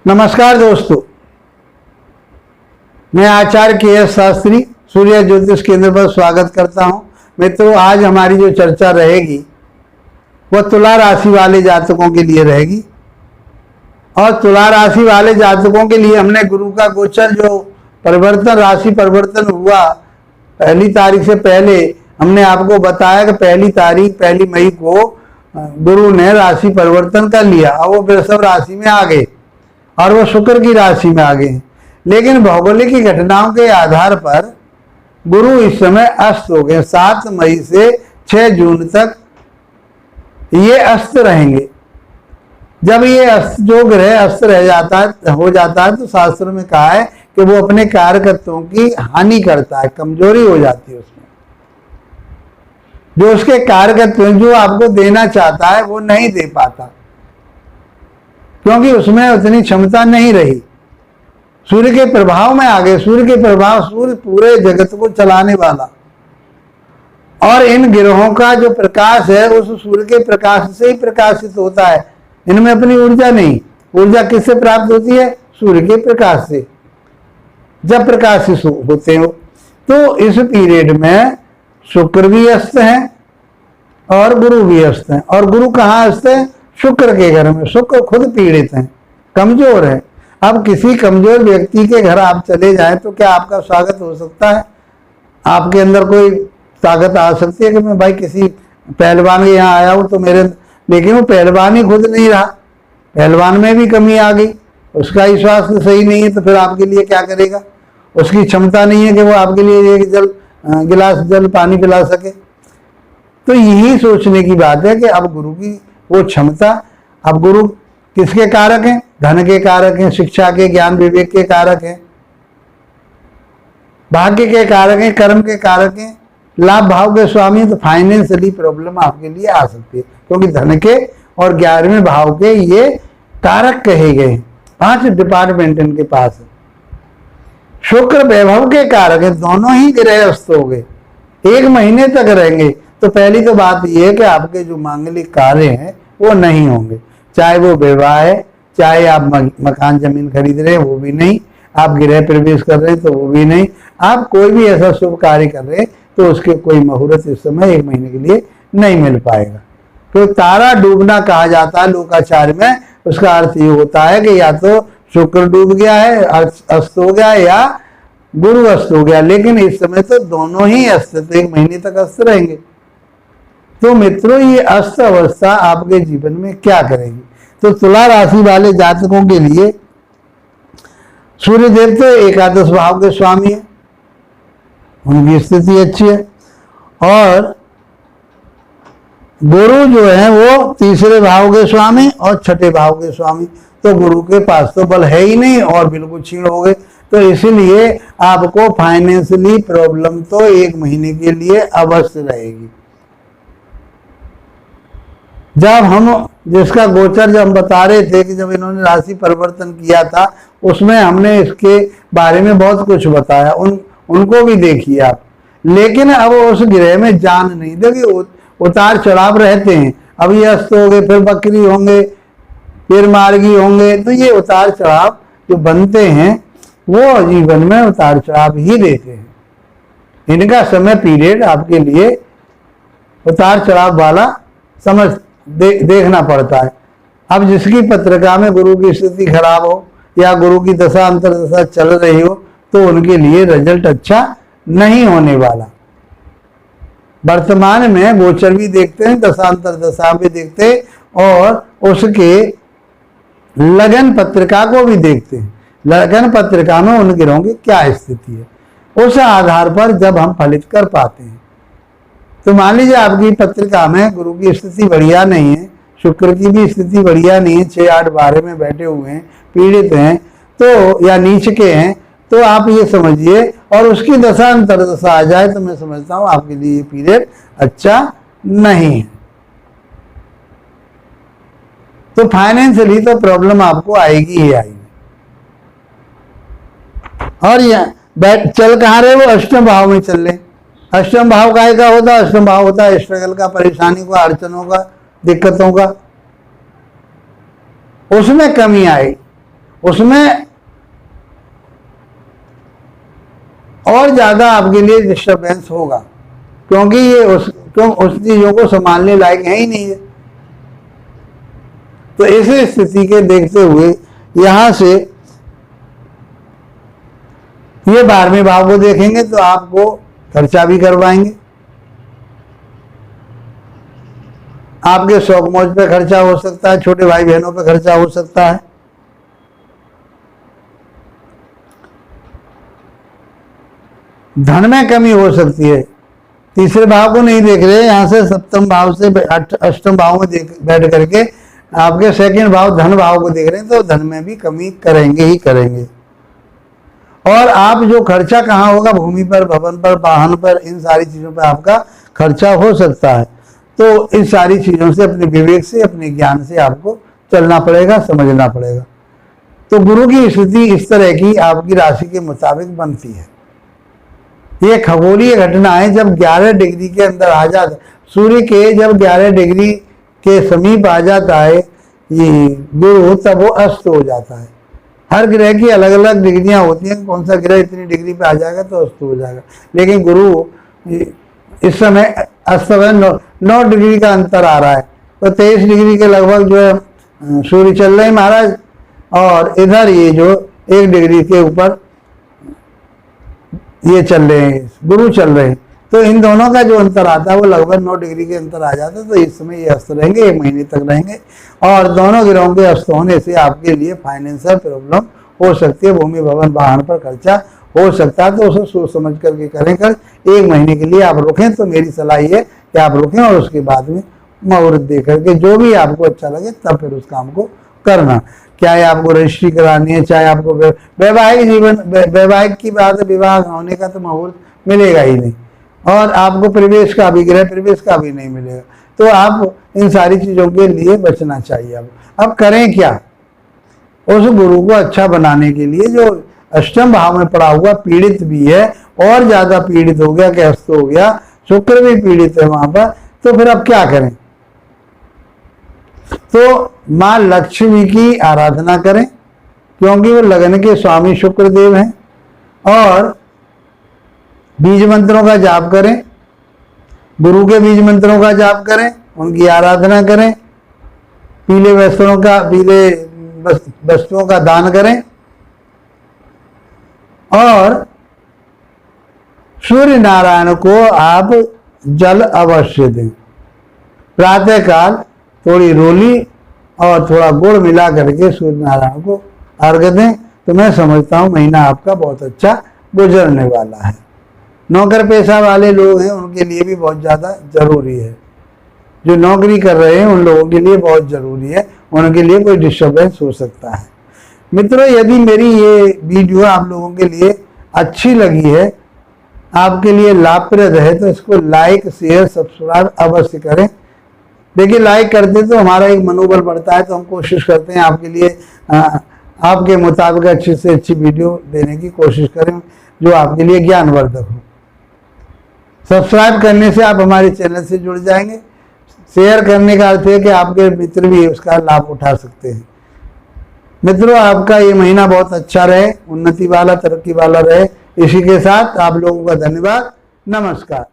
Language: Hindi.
नमस्कार दोस्तों, मैं आचार्य के.एस. शास्त्री सूर्य ज्योतिष केंद्र पर स्वागत करता हूं। मित्रों, आज हमारी जो चर्चा रहेगी वह तुला राशि वाले जातकों के लिए रहेगी। और तुला राशि वाले जातकों के लिए हमने गुरु का गोचर जो परिवर्तन, राशि परिवर्तन हुआ पहली तारीख से पहले, हमने आपको बताया कि पहली मई को गुरु ने राशि परिवर्तन कर लिया और वो वृषभ राशि में आ गए और वो शुक्र की राशि में आ गए। लेकिन भौगोलिक घटनाओं के आधार पर गुरु इस समय अस्त हो गए। 7 मई से 6 जून तक ये अस्त रहेंगे। जब ये अस्त जो ग्रह अस्त हो जाता है तो शास्त्र में कहा है कि वो अपने कारकत्वों की हानि करता है, कमजोरी हो जाती है उसमें। जो उसके कारकत्व जो आपको देना चाहता है वो नहीं दे पाता, क्योंकि उसमें उतनी क्षमता नहीं रही। सूर्य के प्रभाव में आ गए। सूर्य के प्रभाव, सूर्य पूरे जगत को चलाने वाला, और इन ग्रहों का जो प्रकाश है उस सूर्य के प्रकाश से ही प्रकाशित होता है। इनमें अपनी ऊर्जा नहीं। ऊर्जा किससे प्राप्त होती है? सूर्य के प्रकाश से। जब प्रकाशित होते हो तो इस पीरियड में शुक्र भी अस्त है और गुरु भी अस्त है। और गुरु कहाँ अस्त है? शुक्र के घर में। शुक्र खुद पीड़ित है, कमजोर है। अब किसी कमजोर व्यक्ति के घर आप चले जाएं तो क्या आपका स्वागत हो सकता है? आपके अंदर कोई ताकत आ सकती है कि मैं भाई किसी पहलवान के यहाँ आया हूं तो मेरे, लेकिन वो पहलवान ही खुद नहीं रहा, पहलवान में भी कमी आ गई, उसका ही स्वास्थ्य सही नहीं है, तो फिर आपके लिए क्या करेगा? उसकी क्षमता नहीं है कि वो आपके लिए एक गिलास जल पानी पिला सके। तो यही सोचने की बात है कि अब गुरु की वो क्षमता, अब गुरु किसके कारक हैं? धन के कारक हैं, शिक्षा के, ज्ञान विवेक के कारक हैं, भाग्य के कारक हैं, कर्म के कारक हैं, लाभ भाव के स्वामी हैं। तो फाइनेंशियली प्रॉब्लम आपके लिए आ सकती है, क्योंकि धन के और 11वें भाव के ये कारक कहे गए हैं। 5 डिपार्टमेंट इनके पास है। शुक्र वैभव के कारक है। दोनों ही ग्रह अस्त हो गए, 1 महीने तक रहेंगे। तो पहली तो बात यह है कि आपके जो मांगलिक कार्य हैं वो नहीं होंगे, चाहे वो विवाह है, चाहे आप मकान जमीन खरीद रहे हैं वो भी नहीं, आप गृह प्रवेश कर रहे हैं तो वो भी नहीं, आप कोई भी ऐसा शुभ कार्य कर रहे हैं तो उसके कोई मुहूर्त इस समय 1 महीने के लिए नहीं मिल पाएगा। तो तारा डूबना कहा जाता है लोकाचार में। उसका अर्थ ये होता है कि या तो शुक्र डूब गया है, अस्त हो गया, या गुरु अस्त हो गया। लेकिन इस समय तो दोनों ही अस्त, तो 1 महीने तक अस्त रहेंगे। तो मित्रों, ये अस्त अवस्था आपके जीवन में क्या करेगी? तो तुला राशि वाले जातकों के लिए सूर्यदेव तो एकादश भाव के स्वामी है, उनकी स्थिति अच्छी है। और गुरु जो है वो 3रे भाव के स्वामी और 6ठे भाव के स्वामी। तो गुरु के पास तो बल है ही नहीं और बिल्कुल क्षीण हो गए। तो इसीलिए आपको फाइनेंशियली प्रॉब्लम तो 1 महीने के लिए अवश्य रहेगी। जब हम जिसका गोचर जब हम बता रहे थे कि जब इन्होंने राशि परिवर्तन किया था, उसमें हमने इसके बारे में बहुत कुछ बताया, उनको भी देखिए आप। लेकिन अब उस ग्रह में जान नहीं, देखिए उतार चढ़ाव रहते हैं। अब ये अस्त हो गए, फिर बकरी होंगे, फिर मार्गी होंगे। तो ये उतार चढ़ाव जो बनते हैं वो जीवन में उतार चढ़ाव ही देते हैं। इनका समय पीरियड आपके लिए उतार चढ़ाव वाला देखना पड़ता है। अब जिसकी पत्रिका में गुरु की स्थिति खराब हो या गुरु की दशा अंतरदशा चल रही हो तो उनके लिए रिजल्ट अच्छा नहीं होने वाला। वर्तमान में गोचर भी देखते हैं, दशा अंतरदशा भी देखते हैं और उसके लगन पत्रिका को भी देखते हैं। लगन पत्रिका में उन ग्रहों की क्या स्थिति है, उस आधार पर जब हम फलित कर पाते हैं। तो मान लीजिए आपकी पत्रिका में गुरु की स्थिति बढ़िया नहीं है, शुक्र की भी स्थिति बढ़िया नहीं है, 6, 8, 12 में बैठे हुए हैं, पीड़ित हैं, तो या नीच के हैं, तो आप ये समझिए और उसकी दशा अंतरदशा आ जाए तो मैं समझता हूं आपके लिए ये पीरियड अच्छा नहीं है। तो फाइनेंशियली तो प्रॉब्लम आपको आएगी ही आएगी। और यह चल कहाँ रहे? वो अष्टम भाव में चल रहे। अष्टम भाव का होता है? अष्टम भाव होता है स्ट्रगल का, परेशानी का, अड़चनों का, दिक्कतों का। उसमें कमी आएगी, उसमें और ज्यादा आपके लिए डिस्टर्बेंस होगा, क्योंकि ये उस चीजों को संभालने लायक है ही नहीं है। तो इस स्थिति के देखते हुए यहां से ये 12वें भाव को देखेंगे तो आपको खर्चा भी करवाएंगे, आपके शौक मौज पे खर्चा हो सकता है, छोटे भाई बहनों पे खर्चा हो सकता है। धन में कमी हो सकती है। तीसरे भाव को नहीं देख रहे, यहां से सप्तम भाव से अष्टम भाव में बैठ करके आपके सेकंड भाव धन भाव को देख रहे हैं, तो धन में भी कमी करेंगे ही करेंगे। और आप जो खर्चा कहाँ होगा, भूमि पर, भवन पर, वाहन पर, इन सारी चीजों पर आपका खर्चा हो सकता है। तो इन सारी चीजों से अपने विवेक से, अपने ज्ञान से आपको चलना पड़ेगा, समझना पड़ेगा। तो गुरु की स्थिति इस तरह की आपकी राशि के मुताबिक बनती है। ये खगोलीय घटना है। जब 11 डिग्री के अंदर आ जाता, सूर्य के जब 11 डिग्री के समीप आ जाता है ये गुरु, तब वो अस्त हो जाता है। हर ग्रह की अलग अलग डिग्रियां होती हैं, कौन सा ग्रह इतनी डिग्री पे आ जाएगा तो अस्त हो जाएगा। लेकिन गुरु इस समय अस्त में 9 डिग्री का अंतर आ रहा है, तो 23 डिग्री के लगभग जो है सूर्य चल रहे हैं महाराज, और इधर ये जो 1 डिग्री के ऊपर ये चल रहे हैं, गुरु चल रहे हैं। तो इन दोनों का जो अंतर आता है वो लगभग 9 डिग्री के अंतर आ जाता है। तो इस समय ये अस्त रहेंगे, 1 महीने तक रहेंगे, और दोनों ग्रहों के अस्त होने से आपके लिए फाइनेंशियल प्रॉब्लम हो सकती है, भूमि भवन वाहन पर खर्चा हो सकता है। तो उसे सोच समझ करके करें। 1 महीने के लिए आप रुकें, तो मेरी सलाह ये है कि आप रुकें और उसके बाद में मुहूर्त दे करके जो भी आपको अच्छा लगे तब फिर उस काम को करना। चाहे आपको रजिस्ट्री करानी है, चाहे आपको वैवाहिक जीवन, वैवाहिक की बात है, विवाह होने का तो मुहूर्त मिलेगा ही नहीं, और आपको प्रवेश का भी, गृह प्रवेश का भी नहीं मिलेगा। तो आप इन सारी चीजों के लिए बचना चाहिए। अब करें क्या? उस गुरु को अच्छा बनाने के लिए जो अष्टम भाव में पड़ा हुआ पीड़ित भी है, और ज्यादा पीड़ित हो गया, कि अस्त हो गया, शुक्र भी पीड़ित है वहां पर, तो फिर अब क्या करें? तो मां लक्ष्मी की आराधना करें, क्योंकि वो लगन के स्वामी शुक्र देव हैं, और बीज मंत्रों का जाप करें, गुरु के बीज मंत्रों का जाप करें, उनकी आराधना करें, पीले वस्त्रों का दान करें, और सूर्य नारायण को आप जल अवश्य दें। प्रातः काल थोड़ी रोली और थोड़ा गुड़ मिला करके सूर्य नारायण को अर्घ्य दें। तो मैं समझता हूं महीना आपका बहुत अच्छा गुजरने वाला है। नौकर पेशा वाले लोग हैं उनके लिए भी बहुत ज़्यादा जरूरी है। जो नौकरी कर रहे हैं उन लोगों के लिए बहुत जरूरी है, उनके लिए कोई डिस्टर्बेंस हो सकता है। मित्रों, यदि मेरी ये वीडियो आप लोगों के लिए अच्छी लगी है, आपके लिए लाभप्रद है, तो इसको लाइक, शेयर, सब्सक्राइब अवश्य करें। देखिए, लाइक करते तो हमारा एक मनोबल बढ़ता है, तो हम कोशिश करते हैं आपके लिए आपके मुताबिक अच्छी से अच्छी वीडियो देने की कोशिश करें, जो आपके लिए ज्ञानवर्धक हो। सब्सक्राइब करने से आप हमारे चैनल से जुड़ जाएंगे। शेयर करने का अर्थ है कि आपके मित्र भी उसका लाभ उठा सकते हैं। मित्रों, आपका ये महीना बहुत अच्छा रहे, उन्नति वाला, तरक्की वाला रहे। इसी के साथ आप लोगों का धन्यवाद। नमस्कार।